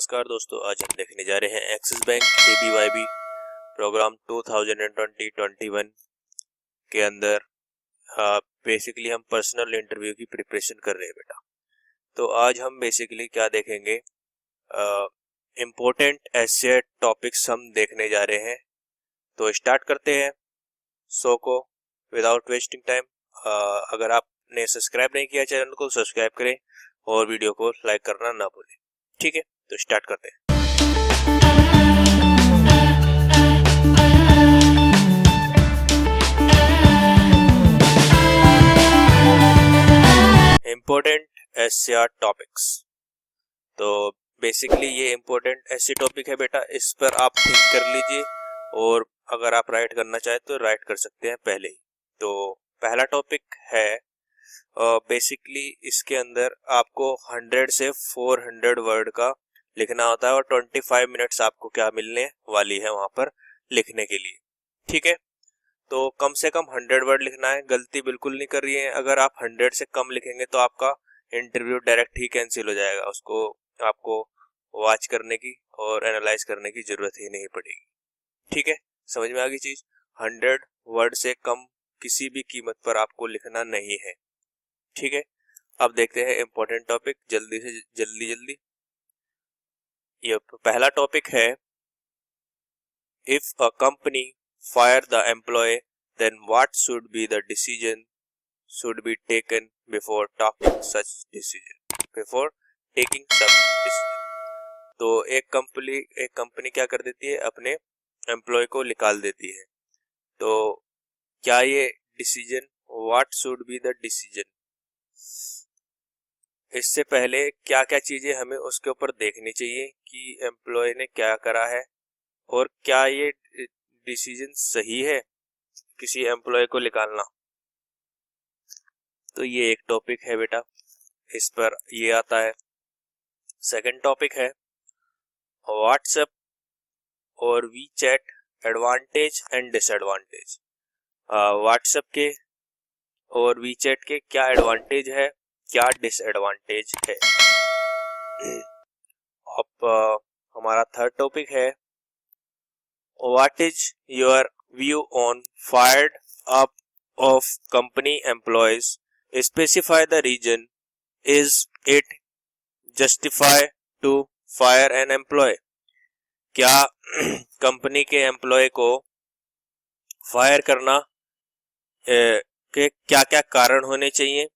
नमस्कार दोस्तों, आज हम देखने जा रहे हैं एक्सिस बैंक ABYB प्रोग्राम 2020-21 के अंदर बेसिकली हम पर्सनल इंटरव्यू की प्रिपरेशन कर रहे हैं बेटा। तो आज हम बेसिकली क्या देखेंगे, इम्पोर्टेंट ऐसे टॉपिक्स हम देखने जा रहे हैं। तो स्टार्ट करते हैं शो को विदाउट वेस्टिंग टाइम। अगर आपने सब्सक्राइब नहीं किया चैनल को सब्सक्राइब करें और वीडियो को लाइक करना ना भूलें। ठीक है, तो स्टार्ट करते हैं। Important SCR topics. तो बेसिकली ये इम्पोर्टेंट ऐसी टॉपिक है बेटा, इस पर आप थिंक कर लीजिए और अगर आप राइट करना चाहे तो राइट कर सकते हैं पहले ही। तो पहला टॉपिक है बेसिकली इसके अंदर आपको 100 से 400 वर्ड का लिखना होता है और 25 मिनट्स आपको क्या मिलने वाली है वहां पर लिखने के लिए। ठीक है, तो कम से कम 100 वर्ड लिखना है, गलती बिल्कुल नहीं कर रही है। अगर आप 100 से कम लिखेंगे तो आपका इंटरव्यू डायरेक्ट ही कैंसिल हो जाएगा, उसको आपको वॉच करने की और एनालाइज करने की जरूरत ही नहीं पड़ेगी। ठीक है, समझ में आ गई चीज। 100 वर्ड से कम किसी भी कीमत पर आपको लिखना नहीं है। ठीक है, अब देखते हैं इंपॉर्टेंट टॉपिक जल्दी से जल्दी। ये पहला टॉपिक है, if a company fire the employee then what should be the decision should be taken before taking such decision। तो एक कंपनी क्या कर देती है, अपने एम्प्लॉय को निकाल देती है। तो क्या ये decision, what should be the decision, इससे पहले क्या क्या चीजें हमें उसके ऊपर देखनी चाहिए कि एम्प्लॉय ने क्या करा है और क्या ये डिसीजन सही है किसी एम्प्लॉय को निकालना। तो ये एक टॉपिक है बेटा, इस पर ये आता है। सेकंड टॉपिक है व्हाट्सएप और WeChat advantage and disadvantage. WhatsApp के और वीचैट के क्या एडवांटेज है, क्या डिसएडवांटेज है। अब हमारा थर्ड टॉपिक है what is your view on fired up of company employees, specify the reason, is it justify to fire an employee। क्या कंपनी के एम्प्लॉय को फायर करना के क्या क्या कारण होने चाहिए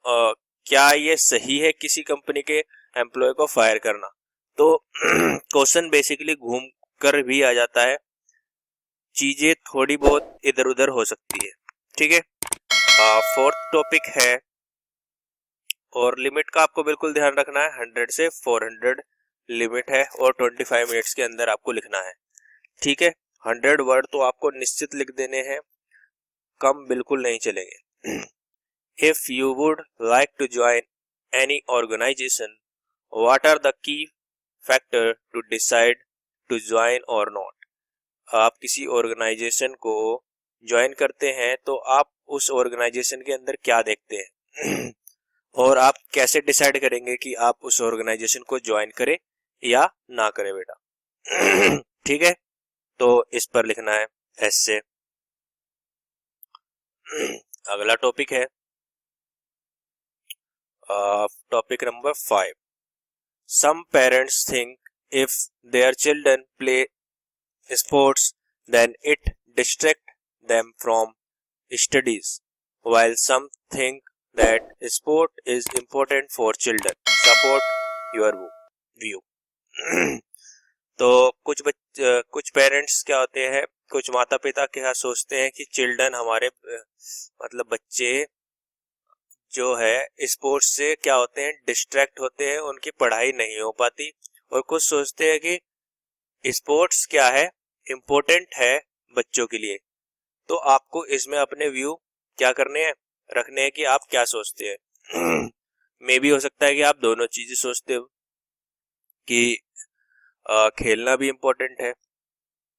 और क्या ये सही है किसी कंपनी के एम्प्लॉय को फायर करना। तो क्वेश्चन बेसिकली घूम कर भी आ जाता है, चीजें थोड़ी बहुत इधर उधर हो सकती है। ठीक है, फोर्थ टॉपिक है, और लिमिट का आपको बिल्कुल ध्यान रखना है, 100 से 400 लिमिट है और 25 मिनट्स के अंदर आपको लिखना है। ठीक है, 100 वर्ड तो आपको निश्चित लिख देने हैं, कम बिल्कुल नहीं चलेंगे। If you would like to join any organisation, what are the key factor to decide to join और नॉट। आप किसी ऑर्गेनाइजेशन को ज्वाइन करते हैं तो आप उस ऑर्गेनाइजेशन के अंदर क्या देखते हैं और आप कैसे डिसाइड करेंगे कि आप उस ऑर्गेनाइजेशन को ज्वाइन करें या ना करें बेटा। ठीक है, तो इस पर लिखना है ऐसे। अगला टॉपिक है topic number 5, some parents think if their children play sports then it distract them from studies, while some think that sport is important for children। Support your view। तो कुछ पेरेंट्स क्या होते हैं, कुछ माता पिता क्या सोचते हैं कि चिल्ड्रन हमारे मतलब बच्चे जो है स्पोर्ट्स से क्या होते हैं, डिस्ट्रैक्ट होते हैं, उनकी पढ़ाई नहीं हो पाती। और कुछ सोचते हैं कि स्पोर्ट्स क्या है, इम्पोर्टेंट है बच्चों के लिए। तो आपको इसमें अपने व्यू क्या करने हैं, रखने हैं कि आप क्या सोचते हैं। मे भी हो सकता है कि आप दोनों चीजें सोचते हो कि खेलना भी इम्पोर्टेंट है,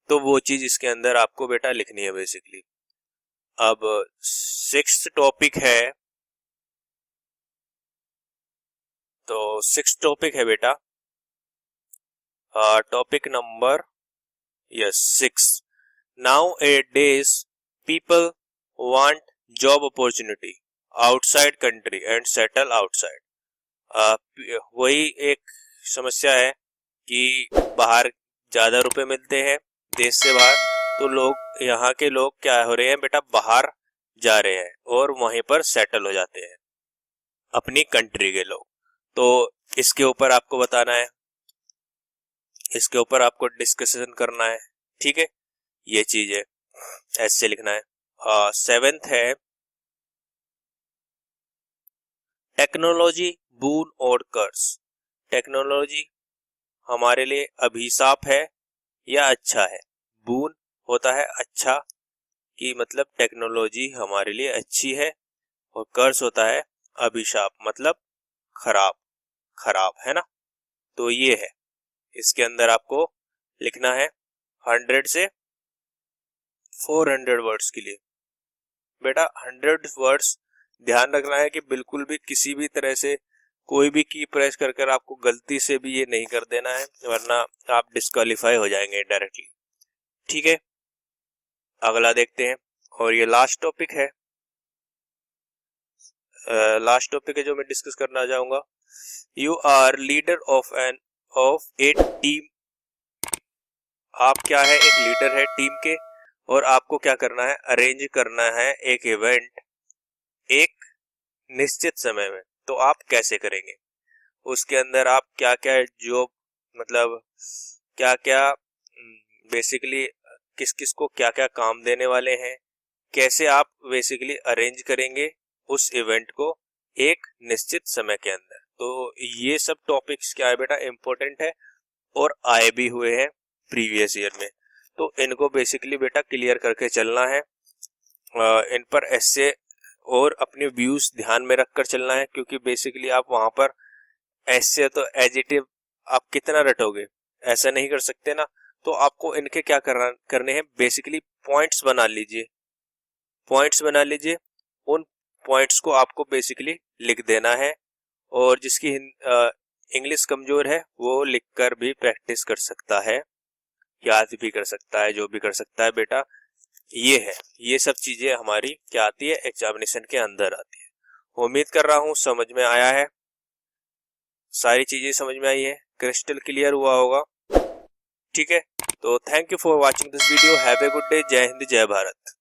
तो वो चीज इसके अंदर आपको बेटा लिखनी है बेसिकली। अब 6th टॉपिक है, तो 6th टॉपिक है बेटा topic number 6. Nowadays people want job opportunity outside country and settle outside. वही एक समस्या है कि बाहर ज़्यादा रुपए मिलते हैं देश से बाहर, तो लोग यहाँ के लोग क्या हो रहे हैं बेटा, बाहर जा रहे हैं और वहीं पर सेटल हो जाते हैं अपनी कंट्री के लोग। तो इसके ऊपर आपको बताना है, इसके ऊपर आपको डिस्कशन करना है, ठीक है। ये चीज है, ऐसे लिखना है। 7th है टेक्नोलॉजी बून और कर्स। टेक्नोलॉजी हमारे लिए अभिशाप है या अच्छा है? बून होता है अच्छा, कि मतलब टेक्नोलॉजी हमारे लिए अच्छी है, और कर्स होता है अभिशाप, मतलब खराब, खराब है ना। तो ये है, इसके अंदर आपको लिखना है 100 से 400 वर्ड्स के लिए। बेटा 100 वर्ड्स ध्यान रखना है कि बिल्कुल भी किसी भी तरह से कोई भी की प्रेस कर कर आपको गलती से भी ये नहीं कर देना है, वरना आप डिस्क्वालीफाई हो जाएंगे डायरेक्टली, ठीक है। अगला देखते हैं, और ये लास्ट टॉपिक है, लास्ट टॉपिक है जो मैं डिस्कस करना चाहूंगा। You are leader of a team. आप क्या है, एक लीडर है टीम के, और आपको क्या करना है, अरेंज करना है एक इवेंट एक निश्चित समय में। तो आप कैसे करेंगे, उसके अंदर आप क्या क्या जो मतलब क्या क्या बेसिकली किस किस को क्या क्या काम देने वाले हैं, कैसे आप बेसिकली अरेंज करेंगे उस इवेंट को एक निश्चित समय के अंदर। तो ये सब टॉपिक्स क्या है बेटा, इम्पोर्टेंट है और आए भी हुए हैं प्रीवियस ईयर में। तो इनको बेसिकली बेटा क्लियर करके चलना है, इन पर ऐसे और अपने व्यूज ध्यान में रखकर चलना है, क्योंकि बेसिकली आप वहां पर ऐसे तो एडिटिव आप कितना रटोगे, ऐसा नहीं कर सकते ना। तो आपको इनके क्या करने हैं, बेसिकली पॉइंट्स बना लीजिए, पॉइंट्स बना लीजिए, उन पॉइंट्स को आपको बेसिकली लिख देना है, और जिसकी इंग्लिश कमजोर है वो लिखकर भी प्रैक्टिस कर सकता है, याद भी कर सकता है, जो भी कर सकता है बेटा। ये है, ये सब चीजें हमारी क्या आती है, एग्जामिनेशन के अंदर आती है। उम्मीद कर रहा हूँ समझ में आया है, सारी चीजें समझ में आई है, क्रिस्टल क्लियर हुआ होगा, ठीक है। तो thank you for watching this video, have a good day, जय हिंद जय भारत।